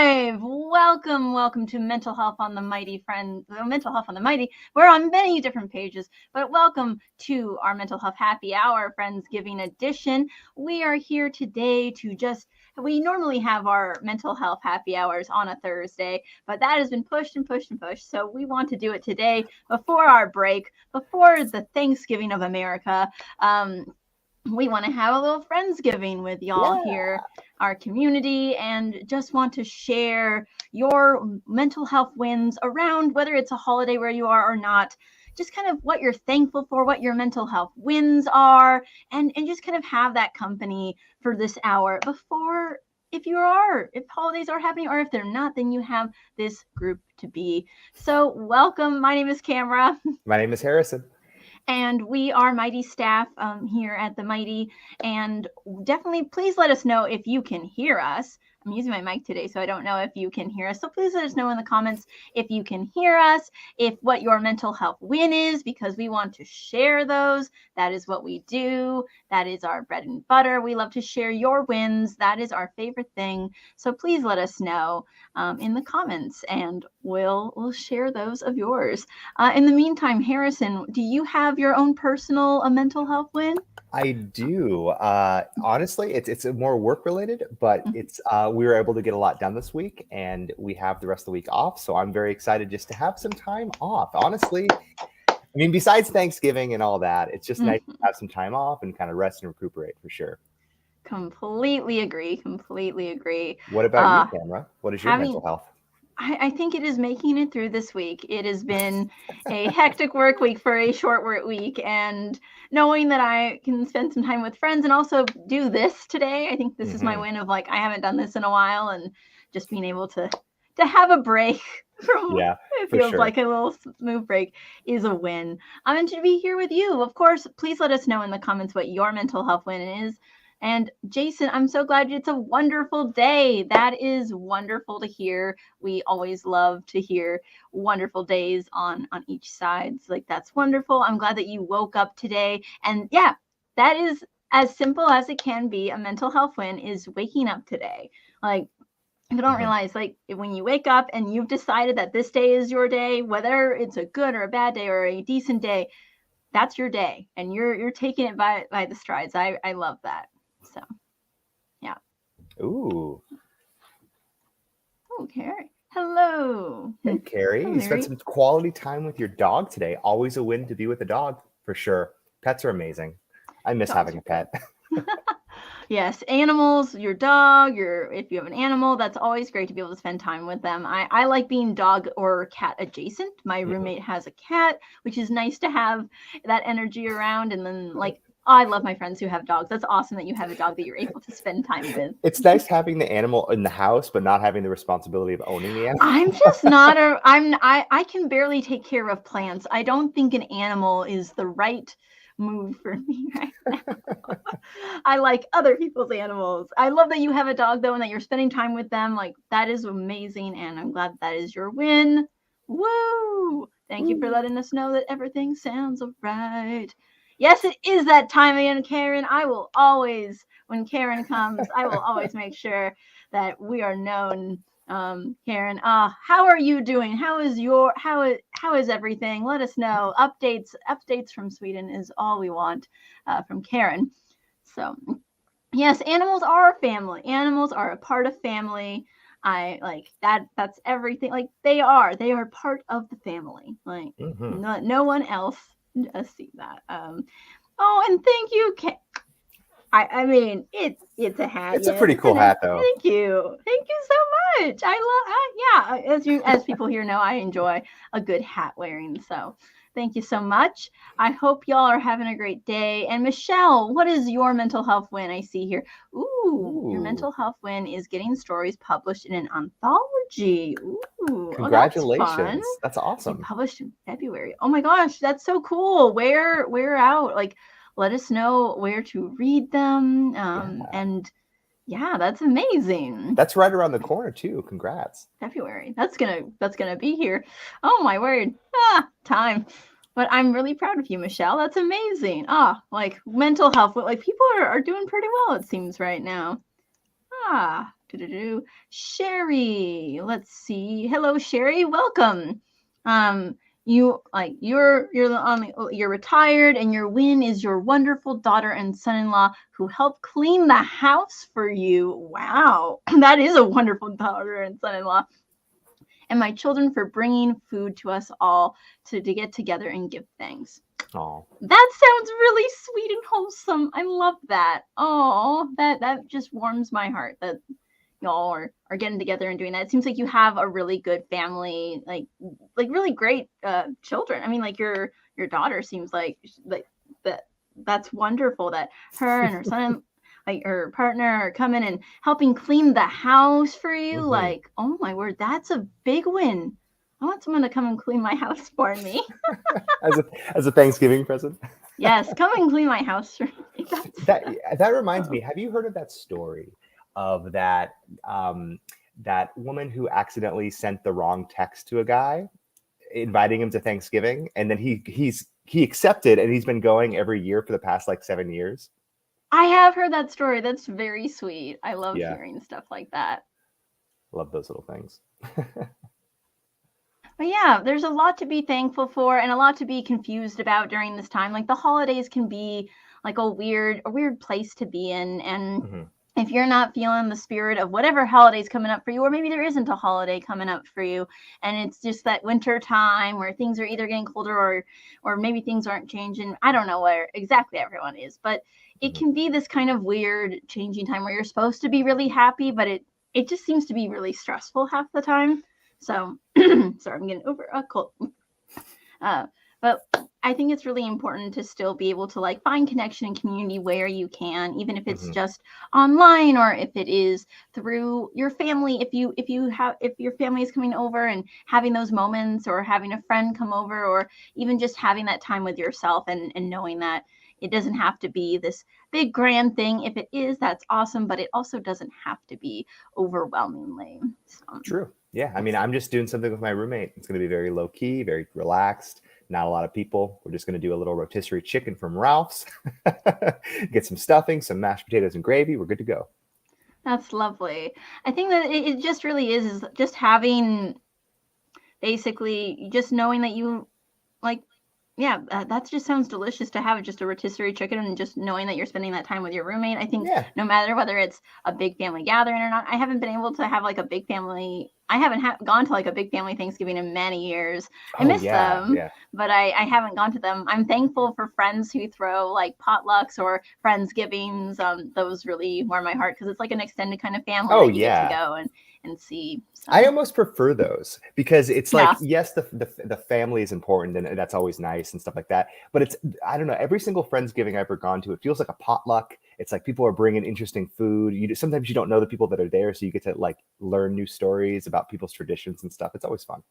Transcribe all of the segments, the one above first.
live. Welcome to Mental Health on the Mighty, friends. Mental Health on the Mighty. We're on many different pages, but welcome to our Mental Health Happy Hour, Friendsgiving edition. We are here today to we normally have our mental health happy hours on a Thursday, but that has been pushed and pushed and pushed. So we want to do it today before our break, before the Thanksgiving of America. We want to have a little Friendsgiving with y'all here, our community, and just want to share your mental health wins around, whether it's a holiday where you are or not, just kind of what you're thankful for, what your mental health wins are, and just kind of have that company for this hour before, if holidays are happening, or if they're not, then you have this group to be. So welcome. My name is Camara. My name is Harrison. And we are Mighty staff here at the Mighty. And definitely, please let us know if you can hear us. I'm using my mic today, so I don't know if you can hear us. So please let us know in the comments if you can hear us, what your mental health win is, because we want to share those. That is what we do. That is our bread and butter. We love to share your wins. That is our favorite thing. So please let us know in the comments, and we'll share those of yours. In the meantime, Harrison, do you have your own personal mental health win? I do. Honestly, it's more work related, but it's we were able to get a lot done this week, and we have the rest of the week off. So I'm very excited just to have some time off. Honestly, I mean, besides Thanksgiving and all that, it's just nice to have some time off and kind of rest and recuperate for sure. Completely agree. What about you, Camara? What is your mental health? I think it is making it through this week. It has been a hectic work week for a short work week, and knowing that I can spend some time with friends and also do this today, I think this is my win of I haven't done this in a while, and just being able to have a break from it feels like a little smooth break is a win. I'm going to be here with you. Of course, please let us know in the comments what your mental health win is. And Jason, I'm so glad it's a wonderful day. That is wonderful to hear. We always love to hear wonderful days on each side. So, that's wonderful. I'm glad that you woke up today. And yeah, that is as simple as it can be. A mental health win is waking up today. If you don't realize, when you wake up and you've decided that this day is your day, whether it's a good or a bad day or a decent day, that's your day. And you're taking it by the strides. I love that. So, yeah. Ooh. Oh, Carrie. Hello. Hey, Carrie. You spent some quality time with your dog today. Always a win to be with a dog, for sure. Pets are amazing. I miss having a pet. Yes, animals, your dog, if you have an animal, that's always great to be able to spend time with them. I like being dog or cat adjacent. My roommate has a cat, which is nice to have that energy around. And then I love my friends who have dogs. That's awesome that you have a dog that you're able to spend time with. It's nice having the animal in the house, but not having the responsibility of owning the animal. I'm just not I can barely take care of plants. I don't think an animal is the right move for me right now. I like other people's animals. I love that you have a dog though, and that you're spending time with them. That is amazing, and I'm glad that is your win. Woo! Thank you for letting us know that everything sounds right. Yes, it is that time again, Karen. When Karen comes, I will always make sure that we are known. Karen, how are you doing? How is everything? Let us know. Updates from Sweden is all we want from Karen. So, yes, animals are family. Animals are a part of family. I like that. That's everything. They are part of the family. No one else does see that. And thank you, I mean, it's a hat. It's a pretty cool hat, though. Thank you so much. As people here know, I enjoy a good hat wearing. So, thank you so much. I hope y'all are having a great day. And Michelle, what is your mental health win? I see here. Ooh. Your mental health win is getting stories published in an anthology. Ooh, congratulations! That's awesome. You published in February. Oh my gosh, that's so cool. Where out? Let us know where to read them. And yeah, that's amazing. That's right around the corner too. Congrats. February. That's gonna be here. Oh my word. Time. But I'm really proud of you, Michelle. That's amazing. Mental health. People are doing pretty well, it seems, right now. Sherry. Let's see. Hello, Sherry. Welcome. You're retired, and your win is your wonderful daughter and son-in-law who help clean the house for you. Wow, that is a wonderful daughter and son-in-law. And my children for bringing food to us all to get together and give thanks. Oh, that sounds really sweet and wholesome. I love that. Oh, that just warms my heart that y'all are getting together and doing that. It seems like you have a really good family, like really great children. I mean, like your daughter seems like that's wonderful that her and her son, like her partner, are coming and helping clean the house for you. Mhm. Like, oh my word, that's a big win. I want someone to come and clean my house for me. as a Thanksgiving present. Yes, come and clean my house for me. That reminds me. Have you heard of that story of that that woman who accidentally sent the wrong text to a guy, inviting him to Thanksgiving, and then he accepted, and he's been going every year for the past like 7 years? I have heard that story. That's very sweet. I love Yeah. hearing stuff like that. Love those little things. But yeah, there's a lot to be thankful for and a lot to be confused about during this time. Like the holidays can be like a weird place to be in. And if you're not feeling the spirit of whatever holiday's coming up for you, or maybe there isn't a holiday coming up for you, and it's just that winter time where things are either getting colder or maybe things aren't changing. I don't know where exactly everyone is, but it can be this kind of weird changing time where you're supposed to be really happy, but it just seems to be really stressful half the time. So, sorry, I'm getting over a cold. But I think it's really important to still be able to like find connection and community where you can, even if it's just online or if it is through your family. If your family is coming over and having those moments, or having a friend come over, or even just having that time with yourself and knowing that it doesn't have to be this big grand thing. If it is, that's awesome, but it also doesn't have to be overwhelmingly. So. True. Yeah. I mean, I'm just doing something with my roommate. It's going to be very low key, very relaxed. Not a lot of people. We're just going to do a little rotisserie chicken from Ralph's, get some stuffing, some mashed potatoes and gravy. We're good to go. That's lovely. I think that it just really is just having, basically just knowing that you like, yeah, that just sounds delicious to have just a rotisserie chicken, and just knowing that you're spending that time with your roommate. I think no matter whether it's a big family gathering or not, I haven't been able to have like a big family. I haven't gone to like a big family Thanksgiving in many years. I miss them, but I haven't gone to them. I'm thankful for friends who throw like potlucks or Friendsgivings. Those really warm my heart because it's like an extended kind of family that you get to go and see. So. I almost prefer those because it's like, yes, the family is important and that's always nice and stuff like that. But it's, I don't know, every single Friendsgiving I've ever gone to, it feels like a potluck. It's like people are bringing interesting food. Sometimes you don't know the people that are there, so you get to like learn new stories about people's traditions and stuff. It's always fun.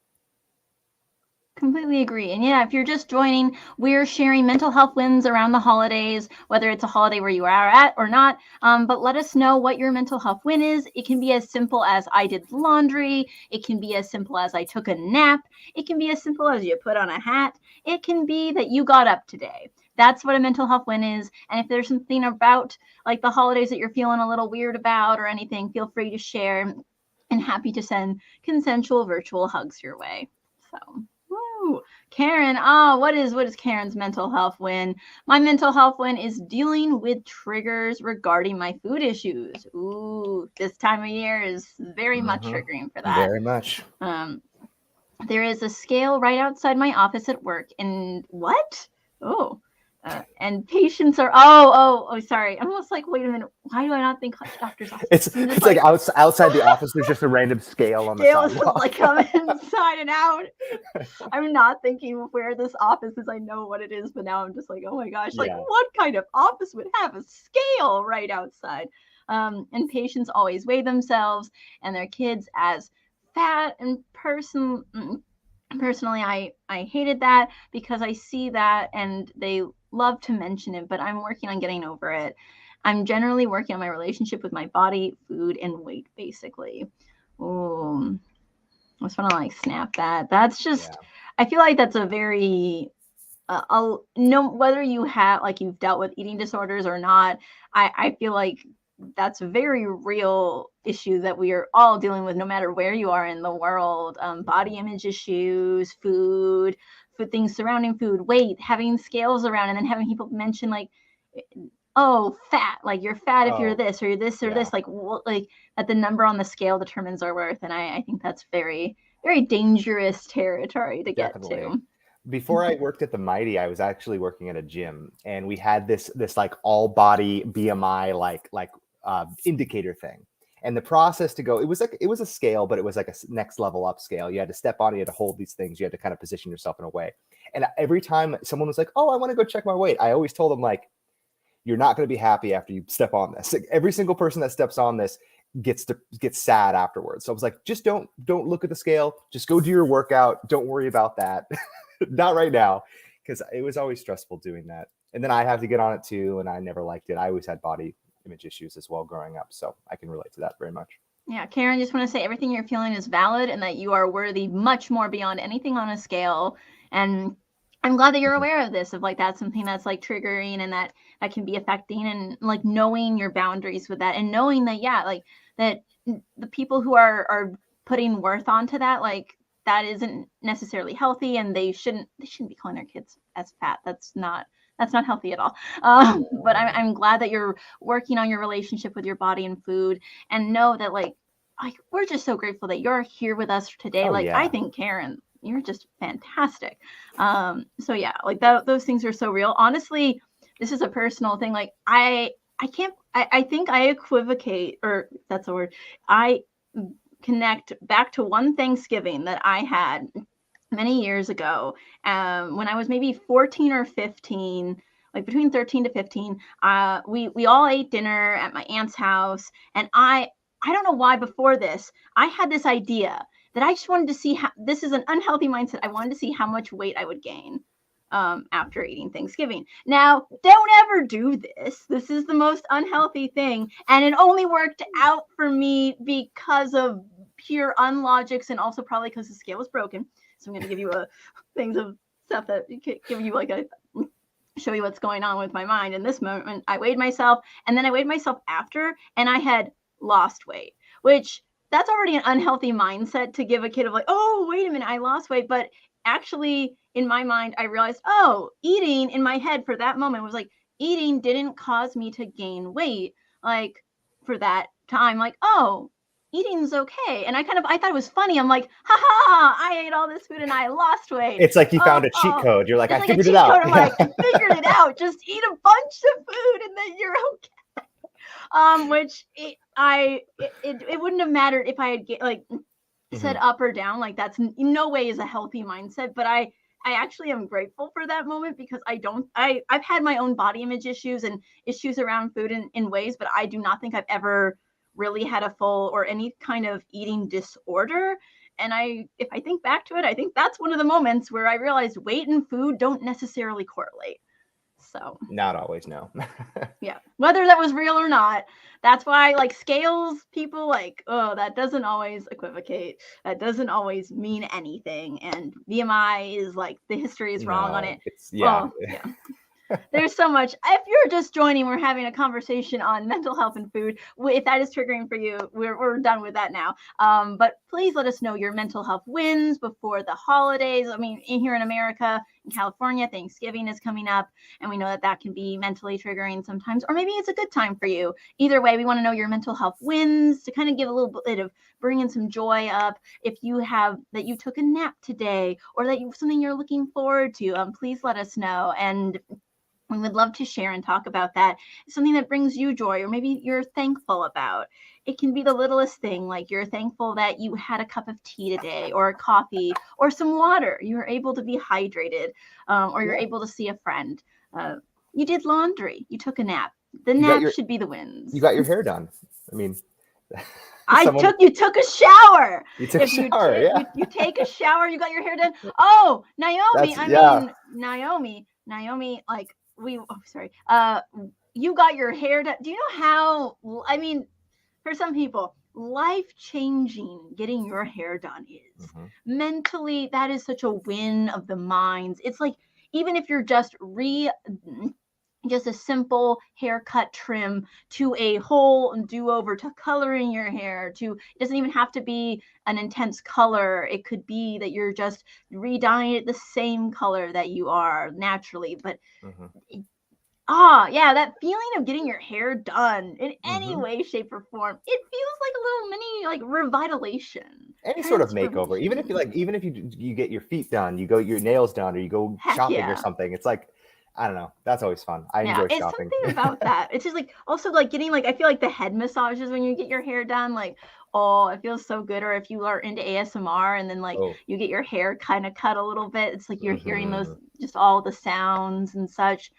Completely agree. And yeah, if you're just joining, we're sharing mental health wins around the holidays, whether it's a holiday where you are at or not. But let us know what your mental health win is. It can be as simple as I did laundry. It can be as simple as I took a nap. It can be as simple as you put on a hat. It can be that you got up today. That's what a mental health win is. And if there's something about like the holidays that you're feeling a little weird about or anything, feel free to share, and happy to send consensual virtual hugs your way. So. Woo. Karen, what is Karen's mental health win? My mental health win is dealing with triggers regarding my food issues. Ooh, this time of year is very much triggering for that. Very much. There is a scale right outside my office at work, and what? And patients are sorry. I'm almost like, wait a minute, why do I not think like doctor's office? It's like outside the office there's just a random scale on the sidewalk. Like coming inside and out. I'm not thinking of where this office is. I know what it is, but now I'm just like, oh my gosh, like what kind of office would have a scale right outside? And patients always weigh themselves and their kids as fat, and personally I hated that because I see that and they love to mention it, but I'm working on getting over it. I'm generally working on my relationship with my body, food, and weight, basically. Oh, I just want to like snap that. That's just, I feel like that's a very, no, whether you have like you've dealt with eating disorders or not, I feel like that's a very real issue that we are all dealing with, no matter where you are in the world. Body image issues, food things surrounding food, weight, having scales around, and then having people mention like, oh, fat, like you're fat if you're this or you're this or this, like that the number on the scale determines our worth. And I think that's very, very dangerous territory to get to. Before I worked at the Mighty, I was actually working at a gym, and we had this like all body BMI like indicator thing. And the process to go, it was a scale, but it was like a next level up scale. You had to step on it, you had to hold these things, you had to kind of position yourself in a way. And every time someone was like, "Oh, I want to go check my weight," I always told them, like, you're not going to be happy after you step on this. Like, every single person that steps on this gets sad afterwards. So I was like, just don't look at the scale. Just go do your workout. Don't worry about that. Not right now, because it was always stressful doing that. And then I have to get on it too, and I never liked it. I always had body image issues as well growing up, so I can relate to that very much. Yeah, Karen, just want to say everything you're feeling is valid and that you are worthy much more beyond anything on a scale. And I'm glad that you're aware of this, of like that's something that's like triggering and that can be affecting, and like knowing your boundaries with that, and knowing that, yeah, like that the people who are putting worth onto that, like that isn't necessarily healthy, and they shouldn't be calling their kids as fat. That's not healthy at all. But I'm glad that you're working on your relationship with your body and food, and know that like we're just so grateful that you're here with us today. I think, Karen, you're just fantastic. So yeah, like those things are so real. Honestly, this is a personal thing. Like I think I equivocate, or that's a word. I connect back to one Thanksgiving that I had many years ago, when I was maybe 14 or 15, like between 13 to 15. We all ate dinner at my aunt's house, and I don't know why before this I had this idea that I just wanted to see how, this is an unhealthy mindset, I wanted to see how much weight I would gain after eating Thanksgiving. Now, don't ever do this. This is the most unhealthy thing, and it only worked out for me because of pure unlogics, and also probably because the scale was broken. So I'm going to give you things of stuff that give you like show you what's going on with my mind. In this moment, I weighed myself, and then I weighed myself after, and I had lost weight, which that's already an unhealthy mindset to give a kid of like, oh, wait a minute, I lost weight. But actually, in my mind, I realized, oh, eating in my head for that moment was like, eating didn't cause me to gain weight. Like for that time, like, oh, eating's okay. And I thought it was funny. I'm like, ha, I ate all this food and I lost weight. It's like you found a cheat code. You're like, I figured it out. I'm like, I figured it out. Just eat a bunch of food and then you're okay. Which it wouldn't have mattered if I had said up or down. Like that's in no way is a healthy mindset. But I actually am grateful for that moment, because I've had my own body image issues and issues around food in ways, but I do not think I've ever really had a full or any kind of eating disorder. And if I think back to it, I think that's one of the moments where I realized weight and food don't necessarily correlate. So not always, no. Yeah, whether that was real or not. That's why like scales, people like, oh, that doesn't always equivocate. That doesn't always mean anything. And BMI is like, the history is wrong on it. Yeah. There's so much. If you're just joining, we're having a conversation on mental health and food. If that is triggering for you, we're done with that now. But please let us know your mental health wins before the holidays. I mean, here in America, in California, Thanksgiving is coming up, and we know that can be mentally triggering sometimes, or maybe it's a good time for you. Either way, we want to know your mental health wins to kind of give a little bit of bringing some joy up. If you have that you took a nap today, or that something you're looking forward to, please let us know. And we would love to share and talk about that. Something that brings you joy, or maybe you're thankful about. It can be the littlest thing, like you're thankful that you had a cup of tea today, or a coffee, or some water. You were able to be hydrated, or you're able to see a friend. You did laundry. You took a nap. The nap should be the wins. You got your hair done. I mean, you took a shower. You took a shower, yeah. You take a shower. You got your hair done. Oh, Naomi. Naomi, like. You got your hair done. Do you know how, I mean, for some people, life-changing getting your hair done is. Mentally, that is such a win of the minds. It's like, even if you're just just a simple haircut trim to a whole do-over to coloring your hair to, it doesn't even have to be an intense color. It could be that you're just re-dyeing it the same color that you are naturally. But yeah, that feeling of getting your hair done in any way, shape, or form, it feels like a little mini like revitalization. Any sort of makeover, even if you get your feet done, you go your nails done, or you go shopping or something. It's like, I don't know. That's always fun. I enjoy shopping. It's something about that. It's just like also like getting like, I feel like the head massages when you get your hair done, like, oh, it feels so good. Or if you are into ASMR and then like you get your hair kind of cut a little bit, it's like you're hearing those, just all the sounds and such.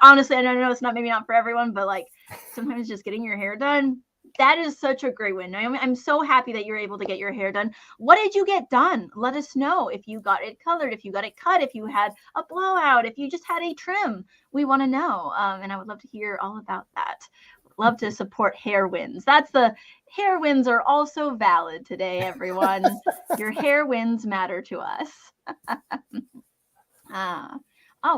Honestly, I know it's maybe not for everyone, but like sometimes just getting your hair done, that is such a great win. I'm so happy that you're able to get your hair done. What did you get done? Let us know if you got it colored, if you got it cut, if you had a blowout, if you just had a trim. We want to know. And I would love to hear all about that. Love to support hair wins. Hair wins are also valid today, everyone. Your hair wins matter to us.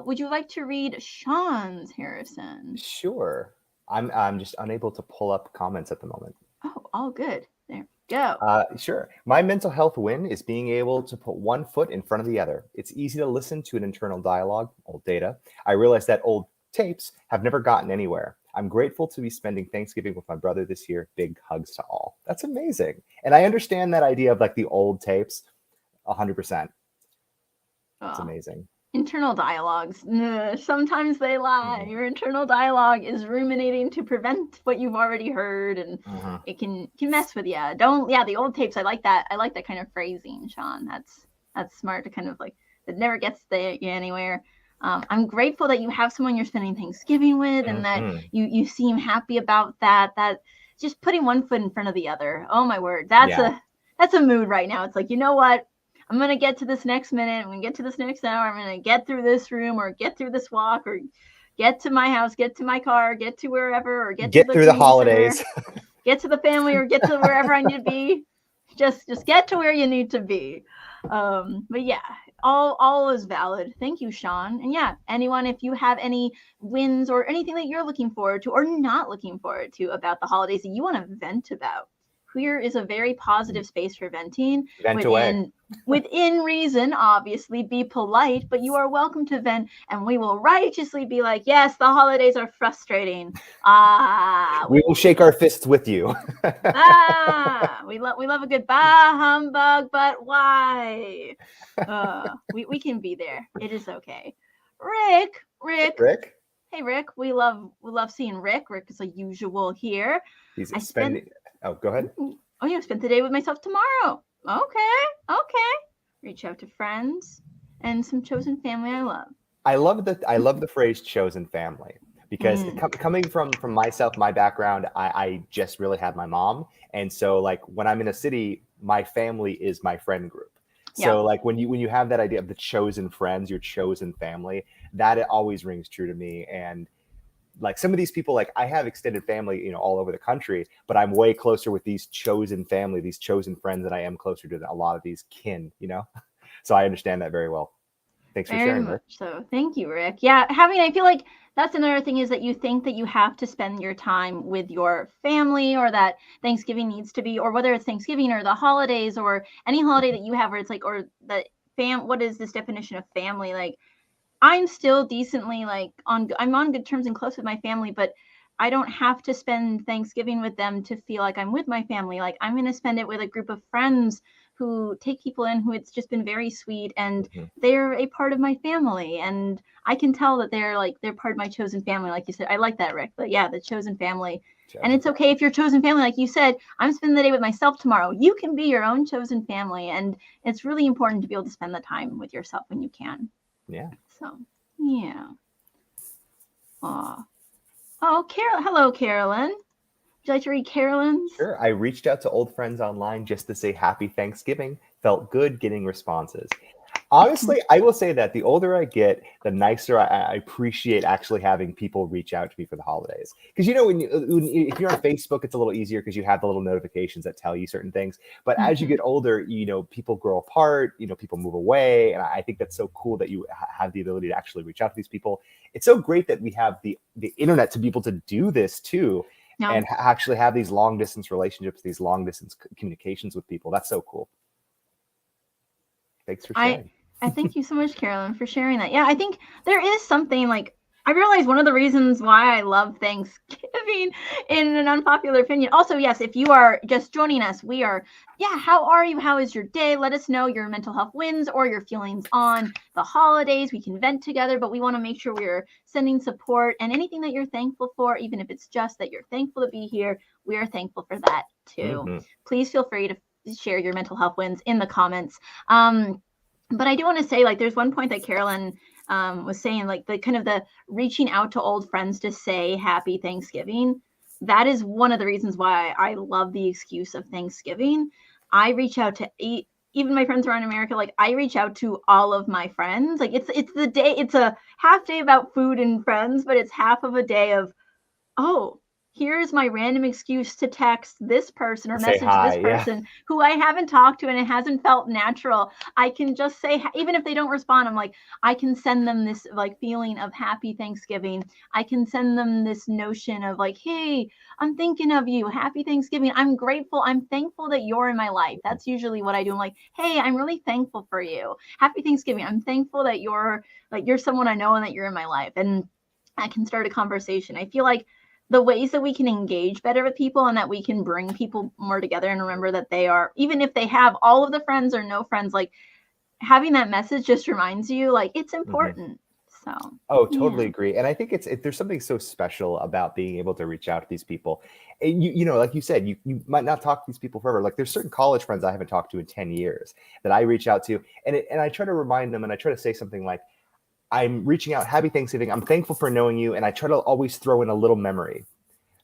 Would you like to read Sean's, Harrison? Sure. I'm just unable to pull up comments at the moment. Oh, all good. There we go. Sure. My mental health win is being able to put one foot in front of the other. It's easy to listen to an internal dialogue, old data. I realized that old tapes have never gotten anywhere. I'm grateful to be spending Thanksgiving with my brother this year. Big hugs to all. That's amazing. And I understand that idea of like the old tapes 100%. That's amazing. Internal dialogues. Sometimes they lie. Your internal dialogue is ruminating to prevent what you've already heard, and it can mess with you. The old tapes. I like that. I like that kind of phrasing, Sean. That's smart to kind of like, it never gets you anywhere. I'm grateful that you have someone you're spending Thanksgiving with, and that you seem happy about that. That just putting one foot in front of the other. Oh my word, that's a mood right now. It's like, you know what? I'm going to get to this next minute. I'm going to get to this next hour. I'm going to get through this room, or get through this walk, or get to my house, get to my car, get to wherever, or get through the holidays, get to the family, or get to wherever I need to be. Just get to where you need to be. But yeah, all is valid. Thank you, Sean. And yeah, anyone, if you have any wins or anything that you're looking forward to or not looking forward to about the holidays that you want to vent about, here is a very positive space for venting. Within reason, obviously, be polite, but you are welcome to vent, and we will righteously be like, yes, the holidays are frustrating. We will shake our fists with you. We love a good bah humbug, but why? We can be there. It is okay. Rick. Hey, Rick. We love seeing Rick. Rick is a usual here. He's spending. Oh, go ahead. Oh, yeah, spend the day with myself tomorrow. Okay. Reach out to friends and some chosen family I love. I love the phrase chosen family, because coming from myself, my background, I just really had my mom. And so like when I'm in a city, my family is my friend group. So like when you have that idea of the chosen friends, your chosen family, that it always rings true to me. And like some of these people, like I have extended family, all over the country, but I'm way closer with these chosen family, these chosen friends, than I am closer to a lot of these kin, So I understand that very well. Thanks for sharing, Rick. So thank you, Rick. Yeah, I feel like that's another thing, is that you think that you have to spend your time with your family, or that Thanksgiving needs to be, or whether it's Thanksgiving or the holidays or any holiday that you have where it's like, or the what is this definition of family? Like, I'm still decently I'm on good terms and close with my family, but I don't have to spend Thanksgiving with them to feel like I'm with my family. Like, I'm going to spend it with a group of friends who take people in, who it's just been very sweet, and they're a part of my family. And I can tell that they're part of my chosen family. Like you said, I like that, Rick, but yeah, the chosen family. And it's okay if you're chosen family, like you said, I'm spending the day with myself tomorrow. You can be your own chosen family. And it's really important to be able to spend the time with yourself when you can. Yeah. So, yeah. Hello, Carolyn. Would you like to read Carolyn's? Sure. I reached out to old friends online just to say happy Thanksgiving. Felt good getting responses. Honestly, I will say that the older I get, the nicer I appreciate actually having people reach out to me for the holidays. Because if you're on Facebook, it's a little easier because you have the little notifications that tell you certain things. But as you get older, people grow apart, people move away, and I think that's so cool that you have the ability to actually reach out to these people. It's so great that we have the internet to be able to do this too, and actually have these long distance relationships, these long distance communications with people. That's so cool. Thanks for sharing. I thank you so much, Carolyn, for sharing that. Yeah, I think there is something like, I realize one of the reasons why I love Thanksgiving, in an unpopular opinion. Also, yes, if you are just joining us, how are you? How is your day? Let us know your mental health wins or your feelings on the holidays. We can vent together, but we want to make sure we're sending support, and anything that you're thankful for, even if it's just that you're thankful to be here, we are thankful for that too. Please feel free to share your mental health wins in the comments. But I do want to say, like, there's one point that Carolyn was saying, like, the kind of the reaching out to old friends to say happy Thanksgiving. That is one of the reasons why I love the excuse of Thanksgiving. I reach out to even my friends around America. Like, I reach out to all of my friends. Like, it's the day, it's a half day about food and friends, but it's half of a day of, oh, here's my random excuse to text this person or message this person who I haven't talked to and it hasn't felt natural. I can just say, even if they don't respond, I'm like, I can send them this like feeling of happy Thanksgiving. I can send them this notion of like, hey, I'm thinking of you. Happy Thanksgiving. I'm grateful. I'm thankful that you're in my life. That's usually what I do. I'm like, hey, I'm really thankful for you. Happy Thanksgiving. I'm thankful that you're someone I know and that you're in my life. And I can start a conversation. I feel like the ways that we can engage better with people and that we can bring people more together and remember that they are, even if they have all of the friends or no friends, like having that message just reminds you like it's important. So totally agree. And I think there's something so special about being able to reach out to these people. And like you said, you might not talk to these people forever. Like there's certain college friends I haven't talked to in 10 years that I reach out to, and I try to remind them, and I try to say something like, I'm reaching out, happy Thanksgiving. I'm thankful for knowing you. And I try to always throw in a little memory,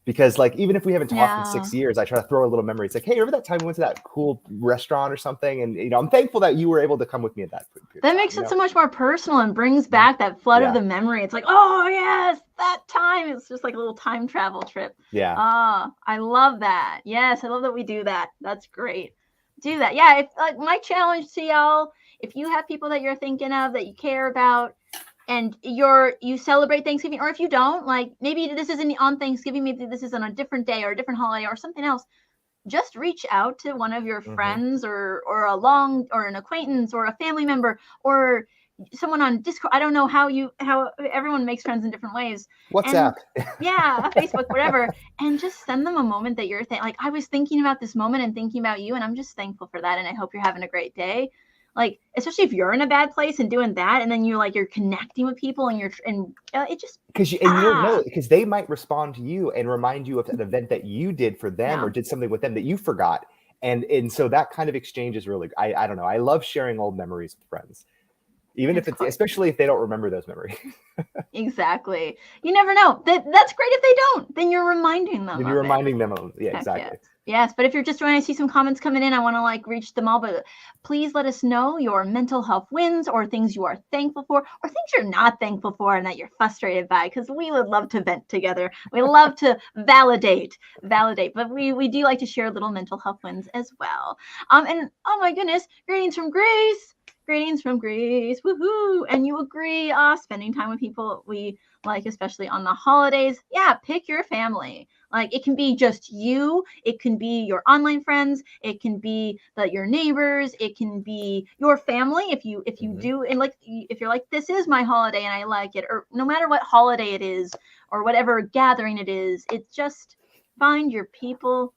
because like, even if we haven't talked in 6 years, I try to throw a little memory. It's like, hey, remember that time we went to that cool restaurant or something? And, I'm thankful that you were able to come with me at that period. That makes it so much more personal and brings back that flood of the memory. It's like, oh yes, that time. It's just like a little time travel trip. Yeah. I love that. Yes. I love that we do that. That's great. Do that. Yeah. If like my challenge to y'all, if you have people that you're thinking of that you care about, and you celebrate Thanksgiving, or if you don't, like maybe this isn't on Thanksgiving, maybe this is on a different day or a different holiday or something else, just reach out to one of your friends or an acquaintance or a family member or someone on Discord. I don't know how everyone makes friends in different ways. WhatsApp. Facebook, whatever. And just send them a moment that you're like, I was thinking about this moment and thinking about you, and I'm just thankful for that. And I hope you're having a great day. Like, especially if you're in a bad place and doing that, and then you're connecting with people and it just, because you don't know, because they might respond to you and remind you of an event that you did for them or did something with them that you forgot. And so that kind of exchange is really, I don't know. I love sharing old memories with friends, even especially if they don't remember those memories. Exactly. You never know. That's great if they don't. Then you're reminding them. Then you're reminding them of it. Yeah, exactly. Yes, but if you're just joining, I see some comments coming in. I want to reach them all, but please let us know your mental health wins or things you are thankful for or things you're not thankful for and that you're frustrated by, because we would love to vent together. We love to validate, but we do like to share little mental health wins as well. And oh my goodness, greetings from Greece. Greetings from Greece. Woohoo. And you agree, spending time with people we like, especially on the holidays. Yeah, pick your family. Like, it can be just you. It can be your online friends. It can be your neighbors. It can be your family. If you do, and if you're like, this is my holiday and I like it, or no matter what holiday it is or whatever gathering it is, it's just find your people.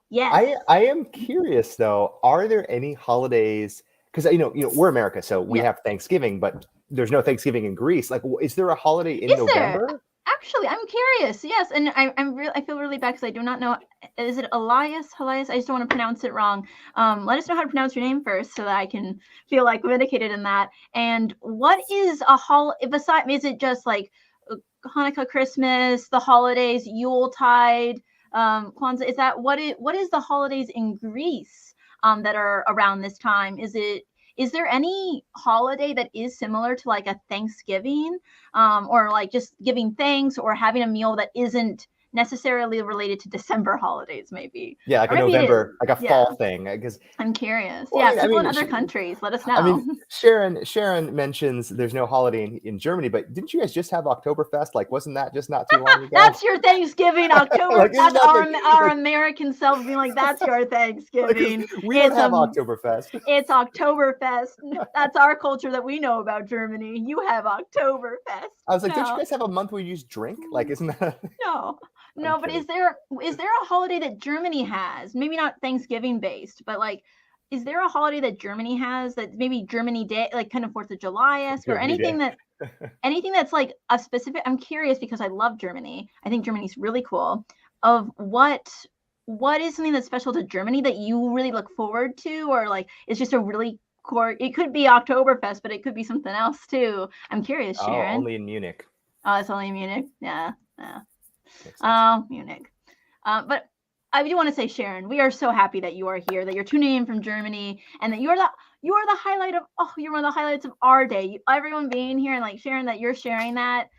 Yes. I am curious though. Are there any holidays? Because we're America, so we have Thanksgiving, but there's no Thanksgiving in Greece. Like, is there a holiday in November? Actually, I'm curious. Yes, and I feel really bad because I do not know. Is it Elias? I just don't want to pronounce it wrong. Let us know how to pronounce your name first, so that I can feel like vindicated in that. And what is a holiday? Besides, is it just like Hanukkah, Christmas, the holidays, Yuletide, Kwanzaa? Is that what is the holidays in Greece that are around this time? Is is there any holiday that is similar to like a Thanksgiving, or like just giving thanks or having a meal that isn't necessarily related to December holidays, maybe? Yeah, like Or a maybe it is. November, like a Yeah, fall thing. Because I'm curious. well, Yeah, I people in mean, other countries, let us I know. mean, Sharon mentions there's no holiday in Germany, but didn't you guys just have Oktoberfest? Like, wasn't that just not too long ago? That's your Thanksgiving, October. Like, isn't That's that our like, American selves being like, that's your because Thanksgiving. we don't It's have Oktoberfest. it's Oktoberfest. That's our culture that we know about Germany. You have Oktoberfest. I was like, don't you No, guys have a month where you just drink? Like, isn't that? no, I'm no. But kidding. is there a holiday that Germany has? Maybe not Thanksgiving based, but like, is there a holiday that Germany has that maybe Germany Day, like kind of 4th of July-esque, or Germany Day. anything that's like a specific? I'm curious because I love Germany. I think Germany's really cool. Of what is something that's special to Germany that you really look forward to, or like it's just a really core? It could be Oktoberfest, but it could be something else too. I'm curious, Oh, Sharon. only in Munich. Oh, it's only in Munich. Yeah, yeah. Makes sense. Oh, Munich. But I do want to say, Sharon, we are so happy that you are here, that you're tuning in from Germany, and that you are the highlight of you're one of the highlights of our day. Everyone being here and like Sharon, that you're sharing that.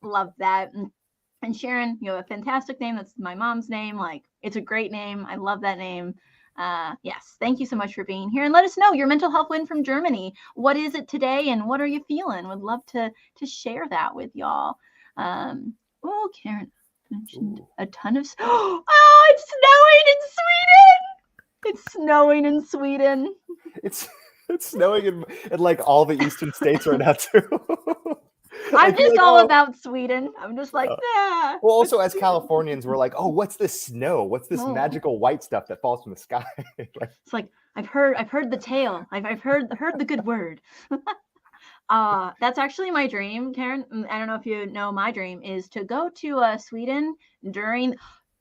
Love that. And Sharon, you have a fantastic name. That's my mom's name. Like, it's a great name. I love that name. Yes, thank you so much for being here, and let us know your mental health win from Germany. What is it today, and what are you feeling? Would love to share that with y'all. Oh, Karen mentioned a ton of. Oh, it's snowing in Sweden. It's snowing in Sweden. It's snowing in like all the eastern states right now too. I'm just all about Sweden. I'm just like, yeah. Well, also as Californians, we're like, oh, what's this snow? What's this magical white stuff that falls from the sky? It's like I've heard the tale. I've heard the good word. That's actually my dream, Karen. I don't know if you know, my dream is to go to Sweden during.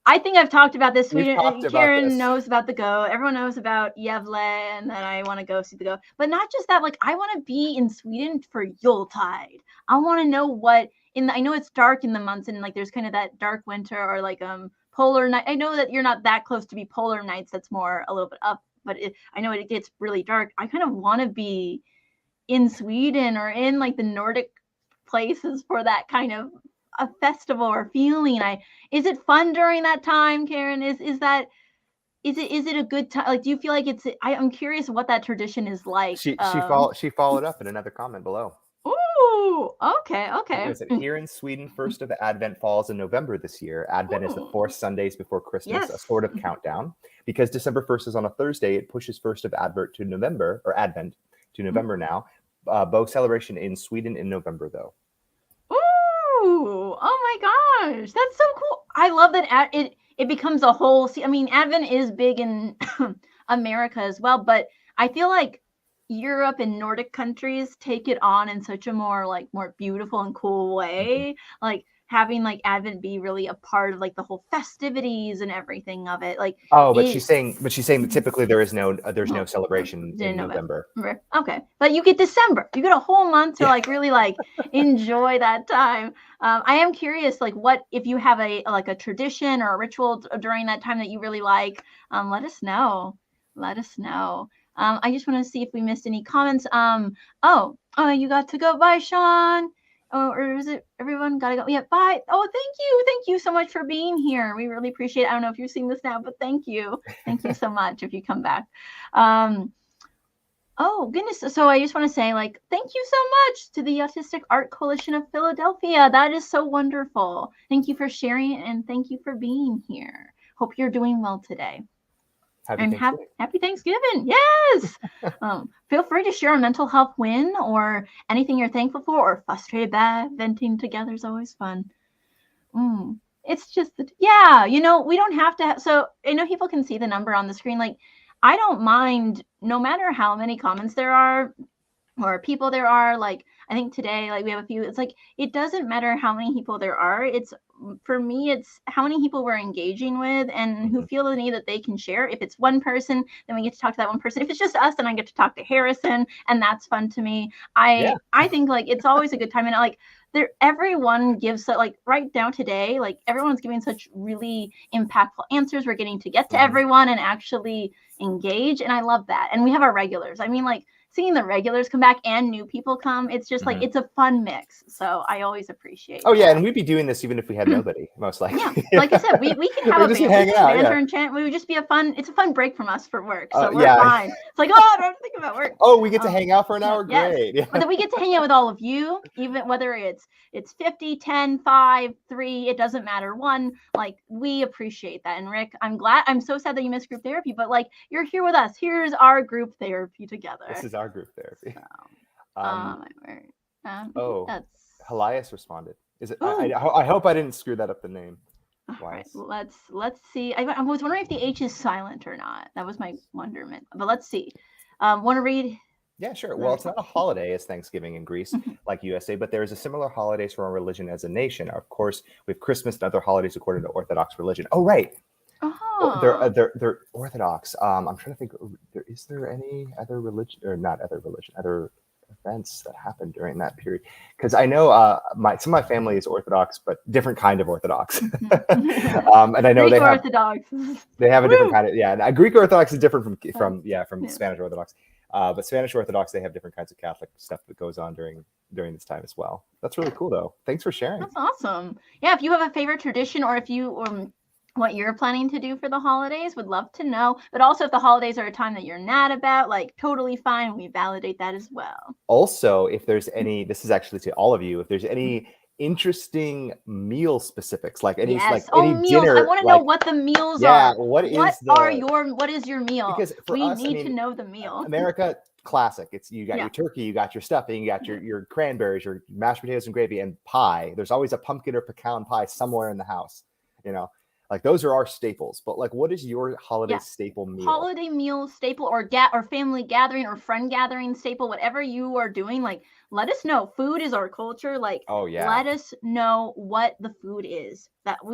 I think I've talked about this. Sweden. Karen knows about the Go. Everyone knows about Yevle, and that I want to go see the Go. But not just that. Like, I want to be in Sweden for Yuletide. I want to know what I know it's dark in the months, and like there's kind of that dark winter, or like polar night. I know that you're not that close to be polar nights. That's more a little bit up. But I know it gets really dark. I kind of want to be in Sweden or in like the Nordic places for that kind of a festival or feeling. Is it fun during that time, Karen? Is it a good time? Like, do you feel like I'm curious what that tradition is like. She followed up in another comment below. Ooh, okay. Here in Sweden, first of Advent falls in November this year. Advent is the 4th Sundays before Christmas, a sort of countdown. Because December 1st is on a Thursday, it pushes first of Advent to November, or Advent to November now. Bow celebration in Sweden in November, though. Ooh, oh my gosh, that's so cool. I love that it becomes a whole. I mean, Advent is big in America as well, but I feel like Europe and Nordic countries take it on in such a more beautiful and cool way. Like having like Advent be really a part of like the whole festivities and everything of it. Like, but she's saying that typically there's no celebration in November. Okay, but you get December. You get a whole month to like really like enjoy that time. I am curious, like, what if you have a tradition or a ritual during that time that you really like? Let us know. I just want to see if we missed any comments. You got to go. Bye, Sean. Or is it everyone gotta go? Yeah, bye. Oh, thank you so much for being here. We really appreciate it. I don't know if you've seen this now, but thank you so much if you come back. Oh goodness. So I just want to say, like, thank you so much to the Autistic Art Coalition of Philadelphia. That is so wonderful. Thank you for sharing, and thank you for being here. Hope you're doing well today. Happy Thanksgiving. Yes. Feel free to share a mental health win or anything you're thankful for, or frustrated by. Venting together is always fun. It's just we don't have to so I know people can see the number on the screen. Like, I don't mind no matter how many comments there are or people there are. Like, I think today, like, we have a few. It's like, it doesn't matter how many people there are. For me, it's how many people we're engaging with and who feel the need that they can share. If it's one person, then we get to talk to that one person. If it's just us, then I get to talk to Harrison, and that's fun to me. I think like it's always a good time. And like everyone gives like right now today, like everyone's giving such really impactful answers. We're getting to get to everyone and actually engage, and I love that. And we have our regulars. I mean, like seeing the regulars come back and new people come, it's just like it's a fun mix. So I always appreciate yeah, and we'd be doing this even if we had nobody, most likely. Yeah, like I said, we can have a just banter, hanging out, and chant. We would just be it's a fun break from us for work. So we're fine. It's like, oh, I don't think about work. Oh, we get to hang out for an hour? Yes. Great. Yeah. But then we get to hang out with all of you, even whether it's 50, 10, 5, 3, it doesn't matter, 1. Like, we appreciate that. And Rick, I'm so sad that you missed group therapy, but like, you're here with us. Here's our group therapy together. This is our group therapy. So, that's Helias responded. Is it? I hope I didn't screw that up, the name. All right, let's see. I was wondering if the H is silent or not. That was my wonderment. But let's see. Want to read? Yeah, sure. Well, it's not a holiday as Thanksgiving in Greece, like USA, but there is a similar holidays for our religion as a nation. Of course, we have Christmas and other holidays according to Orthodox religion. Oh, right. Oh. They're Orthodox. I'm trying to think. Is there any other religion, or not other religion, other events that happened during that period? Because I know some of my family is Orthodox, but different kind of Orthodox. And I know Greek Orthodox. They have a different kind of Greek Orthodox is different from Spanish Orthodox. But Spanish Orthodox, they have different kinds of Catholic stuff that goes on during this time as well. That's really cool, though. Thanks for sharing. That's awesome. Yeah, if you have a favorite tradition, or if you what you're planning to do for the holidays, would love to know. But also, if the holidays are a time that you're not about, like, totally fine. We validate that as well. Also, if there's any, this is actually to all of you, if there's any interesting meal specifics, like any meals. dinner, I want to know what the meals are. What is your meal? Because we need to know the meal. America classic. It's you got your turkey, you got your stuffing, you got your cranberries, your mashed potatoes and gravy, and pie. There's always a pumpkin or pecan pie somewhere in the house. Like those are our staples. But like, what is your holiday staple meal? Holiday meal staple, or family gathering or friend gathering staple, whatever you are doing, like, let us know. Food is our culture. Like, let us know what the food is.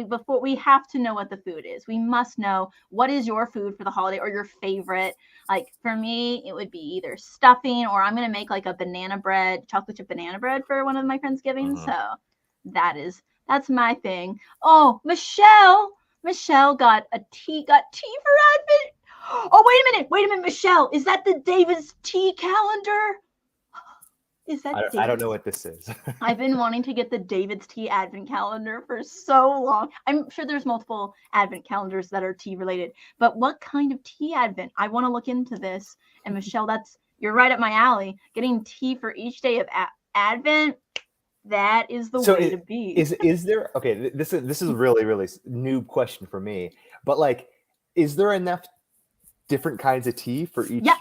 Before we have to know what the food is. We must know what is your food for the holiday, or your favorite. Like for me, it would be either stuffing, or I'm gonna make like a chocolate chip banana bread for one of my Friendsgiving. So that's my thing. Oh, Michelle got tea for Advent. Oh, wait a minute, Michelle, is that the David's tea calendar? Is that I don't know what this is. I've been wanting to get the David's tea Advent calendar for so long. I'm sure there's multiple Advent calendars that are tea related, but what kind of tea Advent? I want to look into this. And Michelle, you're right up my alley. Getting tea for each day of Advent. That is the way to be. Is there, okay, this is really, really new question for me, but like, is there enough different kinds of tea for each? Yeah.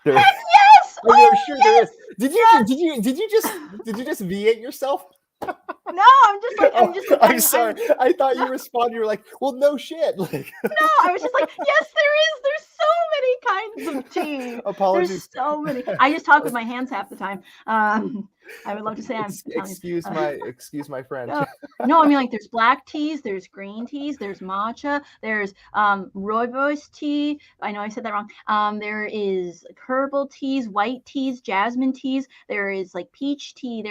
Yes. I'm sure there is. Did you just V8 yourself? No, I'm sorry. I thought you responded. You were like, well, no shit. Like, no, I was just like, yes, there is. There's so many kinds of tea. Apologies. There's so many. I just talk with my hands half the time. I would love to say excuse my French. No, I mean, like, there's black teas, there's green teas, there's matcha, there's rooibos tea. I know I said that wrong. There is herbal teas, white teas, jasmine teas. There is like peach tea.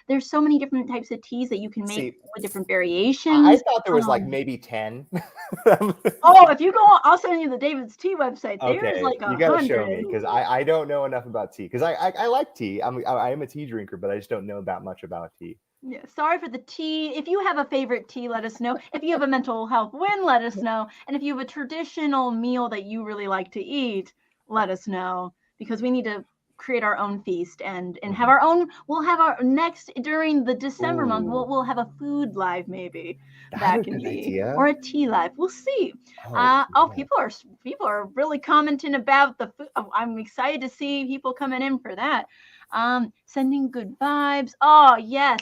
There's so many different types of teas that you can make with different variations. I thought there was like maybe 10. If you go on, I'll send you the David's Tea website. There's like 100. You gotta show me, because I don't know enough about tea. Because I like tea. I am a tea drinker, but I just don't know that much about tea. Yeah, sorry for the tea. If you have a favorite tea, let us know. If you have a mental health win, let us know. And if you have a traditional meal that you really like to eat, let us know, because we need to create our own feast and have our own. We'll have our next during the December month. We'll have a food live, maybe. That can be idea. Or a tea live. We'll see. People are really commenting about the food. I'm excited to see people coming in for that. Sending good vibes. Oh yes,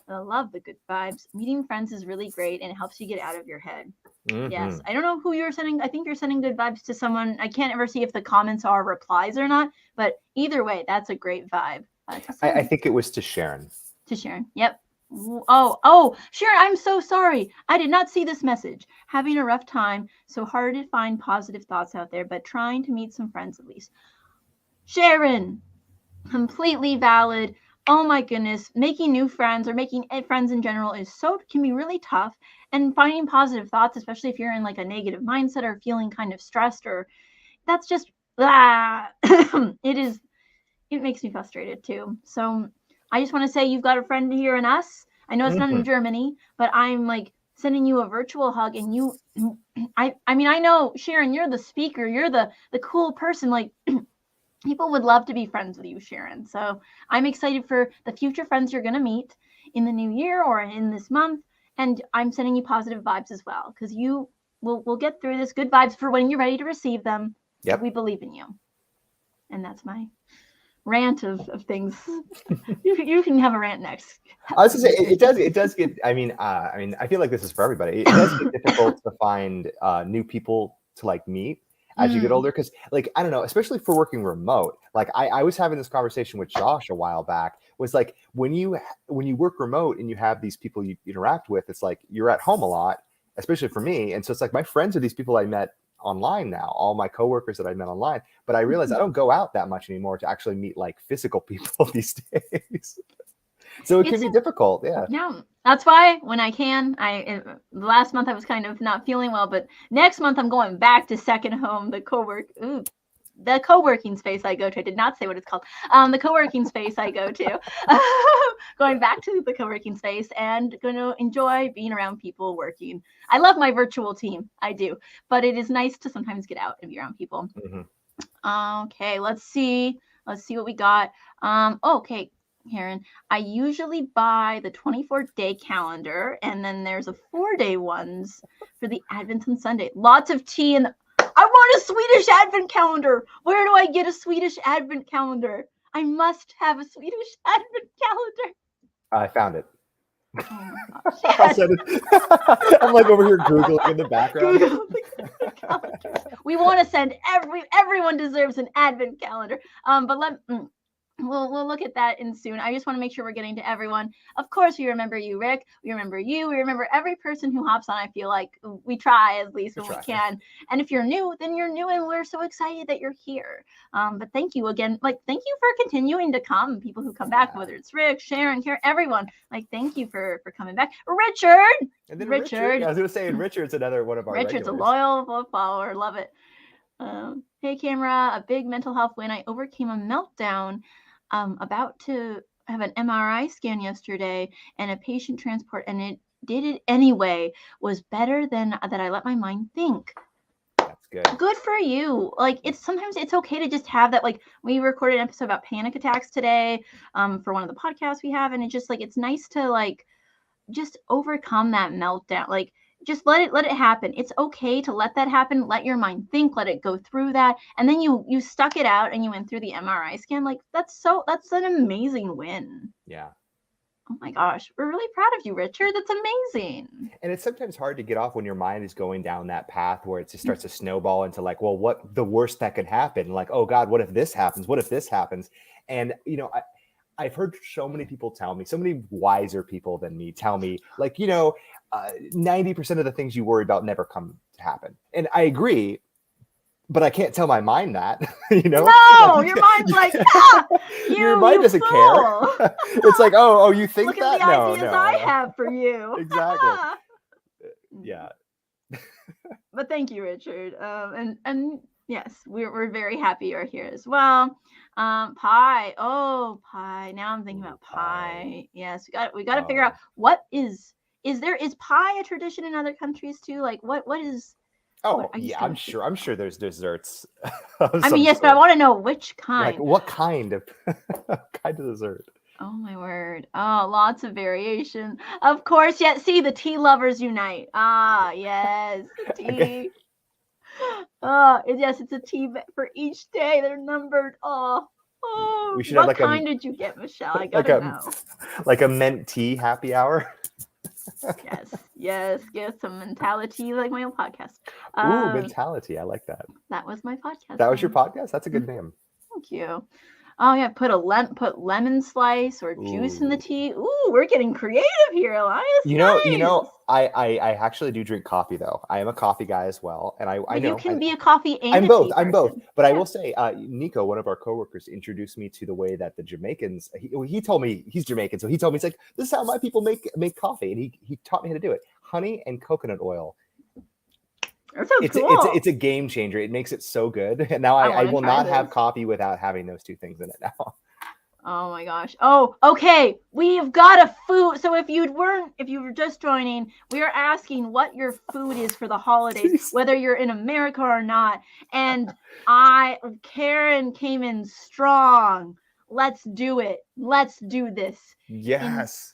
I love the good vibes. Meeting friends is really great, and it helps you get out of your head. Yes, I don't know who you're sending. I think you're sending good vibes to someone. I can't ever see if the comments are replies or not, but either way, that's a great vibe. I think it was to Sharon. To Sharon. Yep. Oh, Sharon, I'm so sorry. I did not see this message. Having a rough time, so hard to find positive thoughts out there, but trying to meet some friends at least. Sharon, completely valid. oh my goodness, making new friends or making friends in general can be really tough. And finding positive thoughts, especially if you're in like a negative mindset or feeling kind of stressed, or that's just it makes me frustrated too. So I just want to say you've got a friend here in us. I know it's not in Germany, but I'm like sending you a virtual hug, and I mean, I know, Sharon, you're the speaker, you're the cool person. Like, people would love to be friends with you, Sharon. So I'm excited for the future friends you're going to meet in the new year or in this month. And I'm sending you positive vibes as well, because we'll get through this. Good vibes for when you're ready to receive them. Yep. We believe in you. And that's my rant of things. You can have a rant next. I was gonna say it does get. I mean, I feel like this is for everybody. It does get difficult to find new people to like meet as you get older, because like, I don't know, especially for working remote. Like I was having this conversation with Josh a while back. Was like, when you work remote and you have these people you interact with, it's like you're at home a lot, especially for me. And so it's like my friends are these people I met online now, all my coworkers that I met online. But I realized I don't go out that much anymore to actually meet like physical people these days. So it can be difficult. Yeah, that's why when I can, last month I was kind of not feeling well, but next month I'm going back to second home, the co-working space I go to. I did not say what it's called. The co-working space I go to. Going back to the co-working space and going to enjoy being around people working. I love my virtual team. I do. But it is nice to sometimes get out and be around people. Okay, let's see. Let's see what we got. Okay, Karen, I usually buy the 24-day calendar, and then there's a 4-day ones for the Advent and Sunday. Lots of tea, and I want a Swedish Advent calendar. Where do I get a Swedish Advent calendar? I must have a Swedish Advent calendar. I found it. Oh my gosh, yes. I'm like over here Googling in the background. We want to send everyone deserves an Advent calendar. But we'll look at that in soon. I just want to make sure we're getting to everyone. Of course, we remember you, Rick. We remember you. We remember every person who hops on. I feel like we try at least when we can. And if you're new, then you're new, and we're so excited that you're here. But thank you again. Like, thank you for continuing to come. People who come back, whether it's Rick, Sharon, Karen, everyone. Like, thank you for coming back. Richard. And then Richard. I was going to say, and Richard's another one of our Richard's regulars. A loyal follower. Love it. Hey, Camara. A big mental health win. I overcame a meltdown. About to have an MRI scan yesterday and a patient transport, and it did it anyway. Was better than that. I let my mind think. That's good. Good for you. Like, sometimes it's okay to just have that. Like, we recorded an episode about panic attacks today, for one of the podcasts we have, and it's just like, it's nice to like just overcome that meltdown. Like, just let it happen. It's okay to let that happen. Let your mind think, let it go through that. And then you stuck it out and you went through the MRI scan. Like, that's an amazing win. Yeah. Oh my gosh. We're really proud of you, Richard. That's amazing. And it's sometimes hard to get off when your mind is going down that path where it just starts to snowball into like, well, what the worst that could happen? Like, oh God, what if this happens? What if this happens? And, you know, I've heard so many people tell me, so many wiser people than me tell me, like, 90% of the things you worry about never come to happen. And I agree, but I can't tell my mind that, No, like, your mind's like, your mind doesn't care. It's like, oh, you think Look that? Look at the ideas I have for you. Exactly. Yeah. But thank you, Richard. And yes, we're very happy you're here as well. Pie. Oh, pie. Now I'm thinking about pie. Yes, we got to figure out what is pie a tradition in other countries too? Like, what is? Oh, yeah, I'm sure there's desserts. I mean, yes, but I want to know which kind. Like, what kind of dessert? Oh my word! Oh, lots of variation. Of course, yeah. See, the tea lovers unite. Ah, yes, tea. Yes, it's a tea for each day. They're numbered. Oh. We should what have kind did you get, Michelle? I gotta know. Like a mint tea happy hour. Yes. Get some mentality, like my own podcast. Ooh, mentality. I like that. That was my podcast. That was your podcast? That's a good name. Thank you. Oh yeah, put lemon slice or juice in the tea. Ooh, we're getting creative here, Elias. I actually do drink coffee though. I am a coffee guy as well, and I You know can be a coffee and I'm a both. tea I'm both. person. But I Yeah. will say, Nico, one of our coworkers, introduced me to the way that the Jamaicans. He told me he's Jamaican, so he told me he's like, "This is how my people make coffee," and he taught me how to do it: honey and coconut oil. That sounds cool. It's a game changer. It makes it so good, and now I I wanna will try not have this. coffee without having those two things in it now. Oh my gosh. Oh, okay. We've got a food. So if you were just joining, we are asking what your food is for the holidays, Jeez. whether you're in America or not. And Karen came in strong. Let's do it. Let's do this. Yes.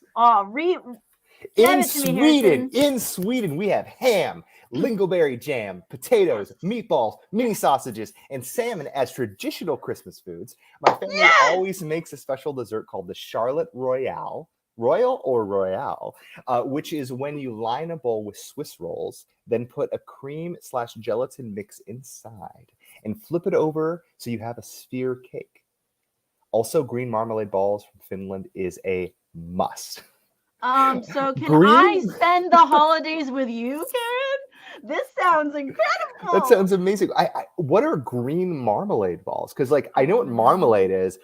Give it to me, Harrison. In Sweden, we have ham, lingonberry jam, potatoes, meatballs, mini sausages, and salmon as traditional Christmas foods. My family always makes a special dessert called the Charlotte Royale. Royal or Royale, which is when you line a bowl with Swiss rolls, then put a cream/gelatin mix inside and flip it over so you have a sphere cake. Also, green marmalade balls from Finland is a must. So can I spend the holidays with you, Karen? This sounds incredible. That sounds amazing. What are green marmalade balls? Because I know what marmalade is,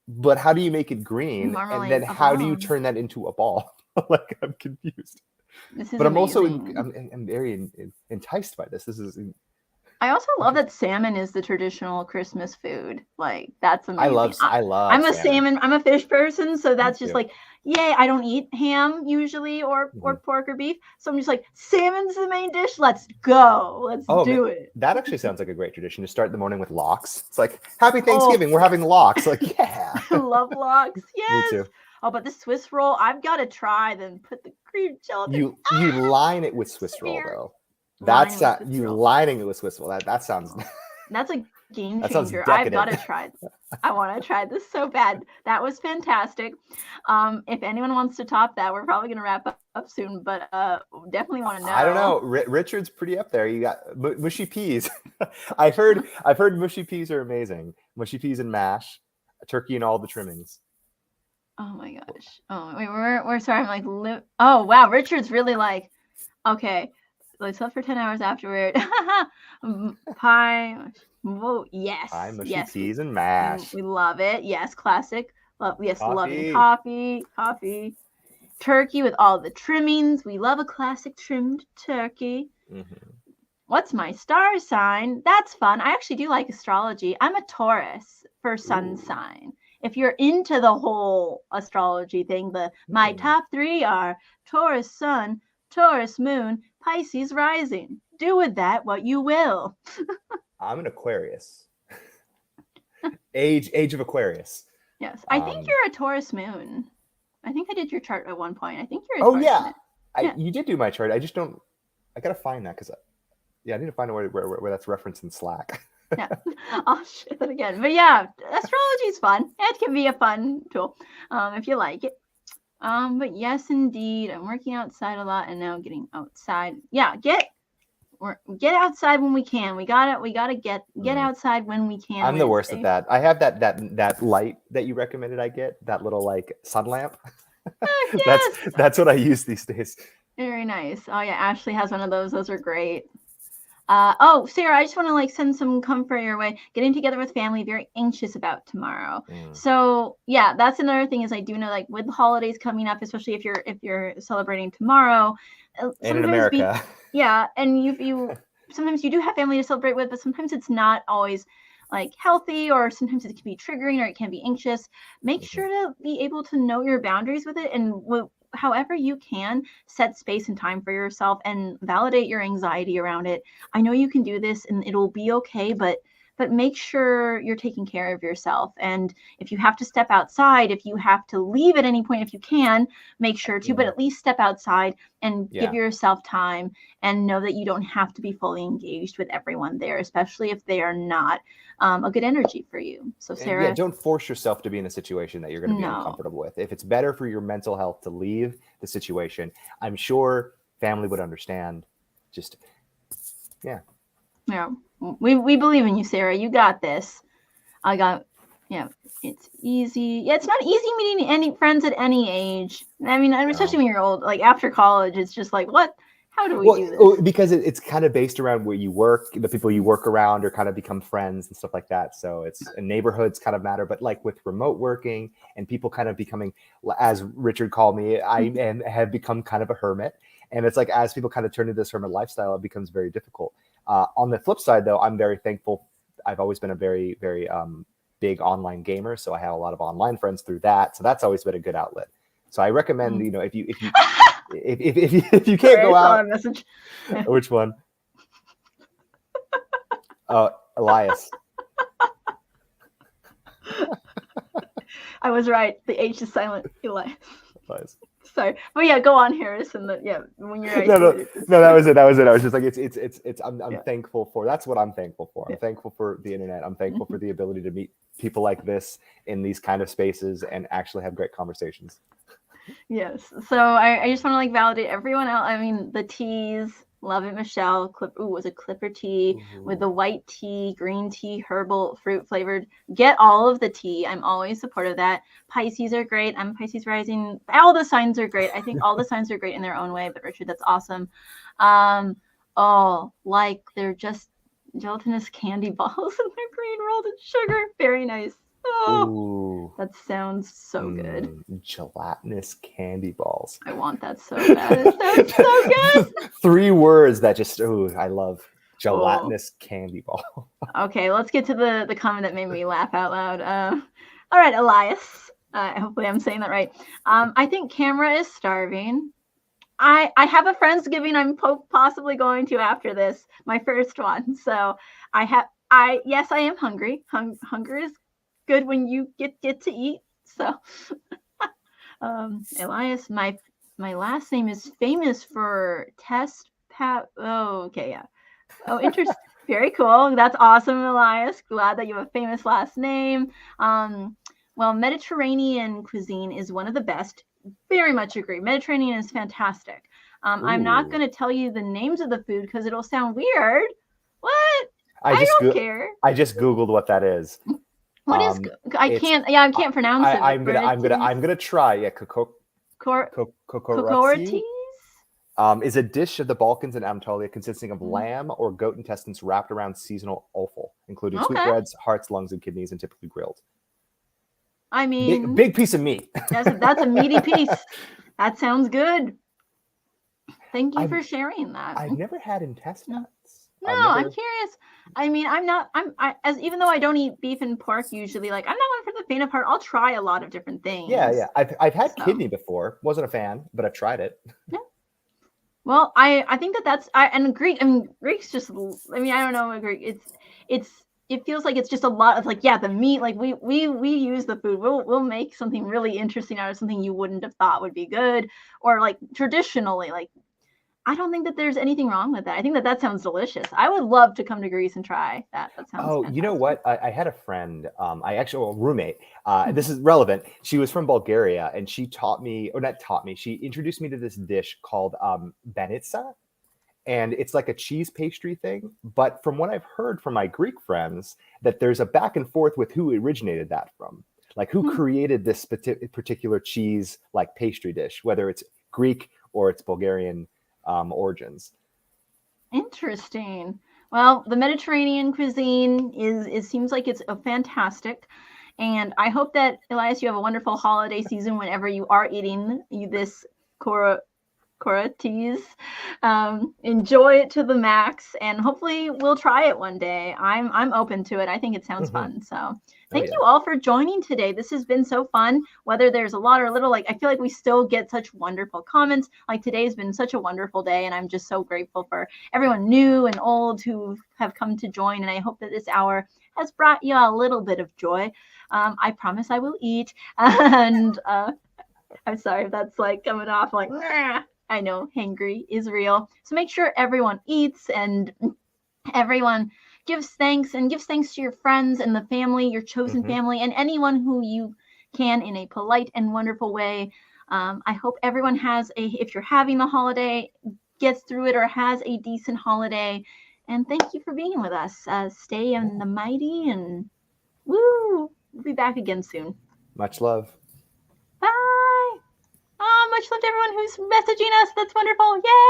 but how do you make it green? Marmalade, and then how do you turn that into a ball? I'm confused. This is but I'm amazing. also I'm very enticed by this. This is. I also love that salmon is the traditional Christmas food. That's amazing. I love. I'm a salmon. I'm a fish person, so that's just yay. I don't eat ham usually or pork or beef, so I'm just like, salmon's the main dish. Let's go. Let's do it. That actually sounds like a great tradition to start the morning with lox. It's like, happy Thanksgiving. We're having lox. Yeah. I love lox. Yes. Me too. Oh, but the Swiss roll, I've got to try them. Put the cream gelatin. You line it with Swiss roll though. That's you lining it with Swiss roll. That sounds. That's a game changer. I've got to try this. I want to try this so bad. That was fantastic. If anyone wants to top that, we're probably going to wrap up soon, but definitely want to know. I don't know. Richard's pretty up there. You got mushy peas. I've heard mushy peas are amazing. Mushy peas and mash, turkey and all the trimmings. Oh my gosh. Oh wait, we're sorry. I'm oh wow, Richard's really okay. I slept for 10 hours afterward. Pie. Whoa, yes. Pie, mushy peas and mash. We love it. Yes, classic. Loving coffee. Turkey with all the trimmings. We love a classic trimmed turkey. Mm-hmm. What's my star sign? That's fun. I actually do like astrology. I'm a Taurus for sun sign. If you're into the whole astrology thing, my top 3 are Taurus sun, Taurus moon, Pisces rising. Do with that what you will. I'm an Aquarius. Age of Aquarius. Yes. I think you're a Taurus moon. I think I did your chart at one point. I think you're a Taurus moon. You did do my chart. I just don't. I gotta find that because I need to find where that's referenced in Slack. Yeah, I'll share that again. But yeah, astrology is fun. It can be a fun tool if you like it. But yes, indeed, I'm working outside a lot and now getting outside. Yeah, get outside when we can. We gotta get outside when we can. I'm the worst at that. I have that light that you recommended. I get that little sun lamp. Yes. That's what I use these days. Very nice. Oh yeah, Ashley has one of those. Those are great. Sarah, I just want to send some comfort your way. Getting together with family, very anxious about tomorrow. So yeah, that's another thing is I do know with the holidays coming up, especially if you're celebrating tomorrow. And in America. And you sometimes you do have family to celebrate with, but sometimes it's not always healthy, or sometimes it can be triggering, or it can be anxious. Make sure to be able to know your boundaries with it, and however you can, set space and time for yourself and validate your anxiety around it. I know you can do this and it'll be okay, but make sure you're taking care of yourself. And if you have to step outside, if you have to leave at any point, if you can, make sure to, but at least step outside and give yourself time, and know that you don't have to be fully engaged with everyone there, especially if they are not a good energy for you. So Sarah, don't force yourself to be in a situation that you're going to be uncomfortable with. If it's better for your mental health to leave the situation, I'm sure family would understand. Yeah, we believe in you, Sarah. You got this. Yeah, it's easy. Yeah, it's not easy meeting any friends at any age. I mean, especially when you're old. Like after college, it's just like, what? How do we do this? Because it's kind of based around where you work. The people you work around are kind of become friends and stuff like that. So it's neighborhoods kind of matter. But like with remote working and people kind of becoming, as Richard called me, have become kind of a hermit. And it's like as people kind of turn to this hermit lifestyle, it becomes very difficult. On the flip side, though, I'm very thankful. I've always been a very, very big online gamer, so I have a lot of online friends through that. So that's always been a good outlet. So I recommend, if you can't go out, message. Which one? Oh, Elias. I was right. The H is silent. Elias. Sorry, but yeah, go on, Harris. And when you're right. No, that was it. I was just like, it's. I'm thankful for. That's what I'm thankful for. I'm thankful for the internet. I'm thankful for the ability to meet people like this in these kind of spaces and actually have great conversations. Yes. So I just want to validate everyone else. I mean, the teas, love it, Michelle. Was a Clipper tea with the white tea, green tea, herbal, fruit flavored. Get all of the tea. I'm always supportive of that. Pisces are great. I'm Pisces rising. All the signs are great. I think all the signs are great in their own way. But Richard, that's awesome. They're just gelatinous candy balls and they're green rolled in sugar. Very nice. Oh, that sounds so good. Gelatinous candy balls. I want that so bad. It sounds so good. 3 words that just, I love gelatinous candy ball. Okay, let's get to the comment that made me laugh out loud. All right, Elias. Hopefully I'm saying that right. I think Camara is starving. I have a Friendsgiving I'm possibly going to after this, my first one. So yes, I am hungry. Hunger is good when you get to eat. So Elias, my last name is famous for interesting. Very cool. That's awesome, Elias. Glad that you have a famous last name. Well, Mediterranean cuisine is one of the best. Very much agree. Mediterranean is fantastic. I'm not going to tell you the names of the food because it'll sound weird. What? I don't care. I just Googled what that is. What is? I can't pronounce it. I'm gonna try. Yeah, kokoroti is a dish of the Balkans and Anatolia consisting of lamb or goat intestines wrapped around seasonal offal, including sweetbreads, hearts, lungs, and kidneys, and typically grilled. I mean, big piece of meat. That's a meaty piece. That sounds good. Thank you for sharing that. I've never had intestines. No, I'm curious. I mean, even though I don't eat beef and pork usually, I'm not one for the faint of heart. I'll try a lot of different things. Yeah. I've had kidney before. Wasn't a fan, but I've tried it. Yeah. Well, I think that's and Greek. I mean, Greek's just. I mean, I don't know. Greek. It feels like it's just a lot of the meat. We use the food. We'll make something really interesting out of something you wouldn't have thought would be good, or traditionally I don't think that there's anything wrong with that. I think that sounds delicious. I would love to come to Greece and try that. That sounds fantastic. You know what? I had a friend, roommate. This is relevant. She was from Bulgaria, and she she introduced me to this dish called banitsa. And it's like a cheese pastry thing. But from what I've heard from my Greek friends, that there's a back and forth with who originated that from. Who created this particular cheese pastry dish, whether it's Greek or it's Bulgarian origins. Interesting. Well, the Mediterranean cuisine seems like it's fantastic, and I hope that, Elias, you have a wonderful holiday season whenever you are eating this teas. Enjoy it to the max, and hopefully we'll try it one day. I'm open to it. I think it sounds fun. So thank you all for joining today. This has been so fun. Whether there's a lot or little, I feel like we still get such wonderful comments. Today's been such a wonderful day, and I'm just so grateful for everyone new and old who have come to join. And I hope that this hour has brought you a little bit of joy. I promise I will eat. And I'm sorry if that's coming off nah. I know hangry is real. So make sure everyone eats and everyone gives thanks to your friends and the family, your chosen family, and anyone who you can in a polite and wonderful way. I hope everyone if you're having the holiday, gets through it or has a decent holiday. And thank you for being with us. Stay in the mighty and woo. We'll be back. back again soon. Much love. Bye. Oh, much love to everyone who's messaging us. That's wonderful. Yay.